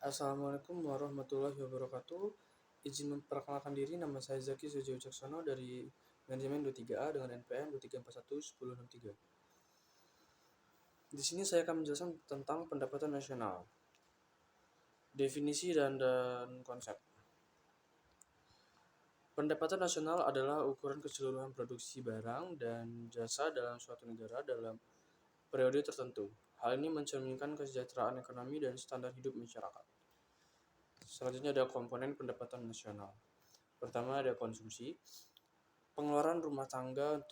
Assalamualaikum warahmatullahi wabarakatuh. Izin memperkenalkan diri, nama saya Zaki Sujo Wicaksono dari Manajemen 23A dengan NPM 23411063. Di sini saya akan menjelaskan tentang pendapatan nasional, definisi dan konsep. Pendapatan nasional adalah ukuran keseluruhan produksi barang dan jasa dalam suatu negara dalam periode tertentu. Hal ini mencerminkan kesejahteraan ekonomi dan standar hidup masyarakat. Selanjutnya ada komponen pendapatan nasional. Pertama ada konsumsi, pengeluaran rumah tangga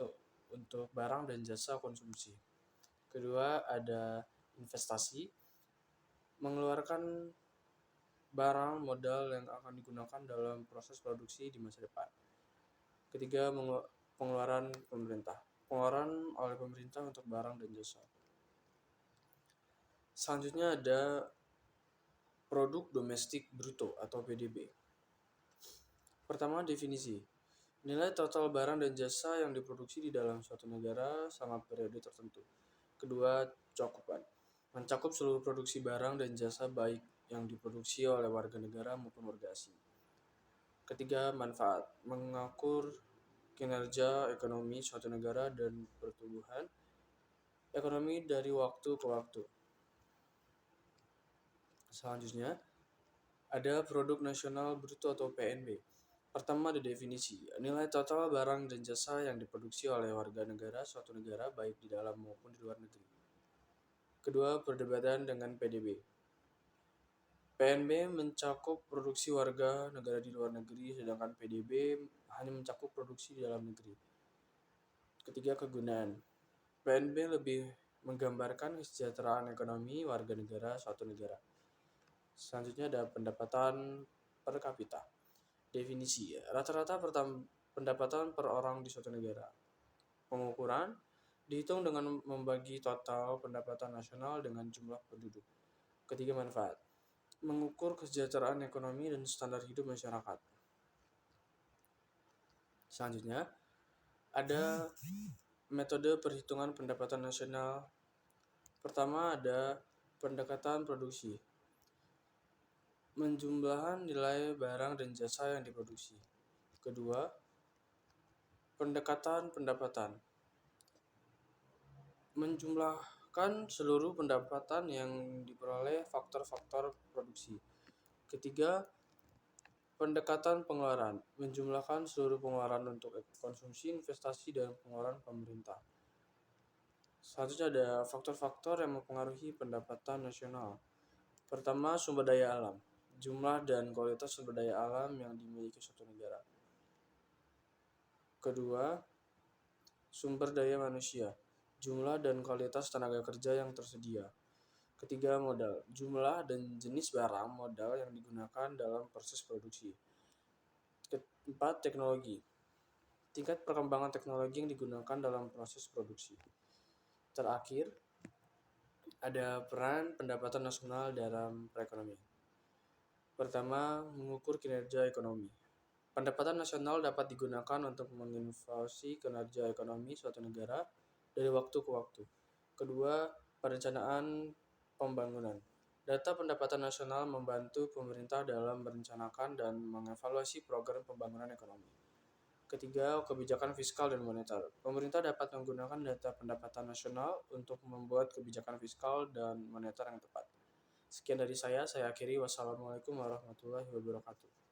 untuk barang dan jasa konsumsi. Kedua ada investasi, mengeluarkan barang modal yang akan digunakan dalam proses produksi di masa depan. Ketiga pengeluaran pemerintah, pengeluaran oleh pemerintah untuk barang dan jasa. Selanjutnya ada produk domestik bruto atau PDB. Pertama definisi, nilai total barang dan jasa yang diproduksi di dalam suatu negara selama periode tertentu. Kedua, cakupan, mencakup seluruh produksi barang dan jasa baik yang diproduksi oleh warga negara maupun warga asing. Ketiga, manfaat, mengukur kinerja ekonomi suatu negara dan pertumbuhan ekonomi dari waktu ke waktu. Selanjutnya, ada produk nasional bruto atau PNB. Pertama ada definisi, nilai total barang dan jasa yang diproduksi oleh warga negara suatu negara baik di dalam maupun di luar negeri. Kedua, perdebatan dengan PDB. PNB mencakup produksi warga negara di luar negeri, sedangkan PDB hanya mencakup produksi di dalam negeri. Ketiga, kegunaan. PNB lebih menggambarkan kesejahteraan ekonomi warga negara suatu negara. Selanjutnya ada pendapatan per kapita. Definisi, rata-rata pendapatan per orang di suatu negara. Pengukuran, dihitung dengan membagi total pendapatan nasional dengan jumlah penduduk. Ketiga, manfaat, mengukur kesejahteraan ekonomi dan standar hidup masyarakat. Selanjutnya, ada metode perhitungan pendapatan nasional. Pertama ada pendekatan produksi, menjumlahkan nilai barang dan jasa yang diproduksi. Kedua, pendekatan pendapatan, menjumlahkan seluruh pendapatan yang diperoleh faktor-faktor produksi. Ketiga, pendekatan pengeluaran, menjumlahkan seluruh pengeluaran untuk konsumsi, investasi, dan pengeluaran pemerintah. Selanjutnya ada faktor-faktor yang mempengaruhi pendapatan nasional. Pertama, sumber daya alam, jumlah dan kualitas sumber daya alam yang dimiliki suatu negara. Kedua, sumber daya manusia, jumlah dan kualitas tenaga kerja yang tersedia. Ketiga, modal, jumlah dan jenis barang modal yang digunakan dalam proses produksi. Keempat, teknologi, tingkat perkembangan teknologi yang digunakan dalam proses produksi. Terakhir, ada peran pendapatan nasional dalam perekonomian. Pertama, mengukur kinerja ekonomi. Pendapatan nasional dapat digunakan untuk mengevaluasi kinerja ekonomi suatu negara dari waktu ke waktu. Kedua, perencanaan pembangunan. Data pendapatan nasional membantu pemerintah dalam merencanakan dan mengevaluasi program pembangunan ekonomi. Ketiga, kebijakan fiskal dan moneter. Pemerintah dapat menggunakan data pendapatan nasional untuk membuat kebijakan fiskal dan moneter yang tepat. Sekian dari saya akhiri. Wassalamualaikum warahmatullahi wabarakatuh.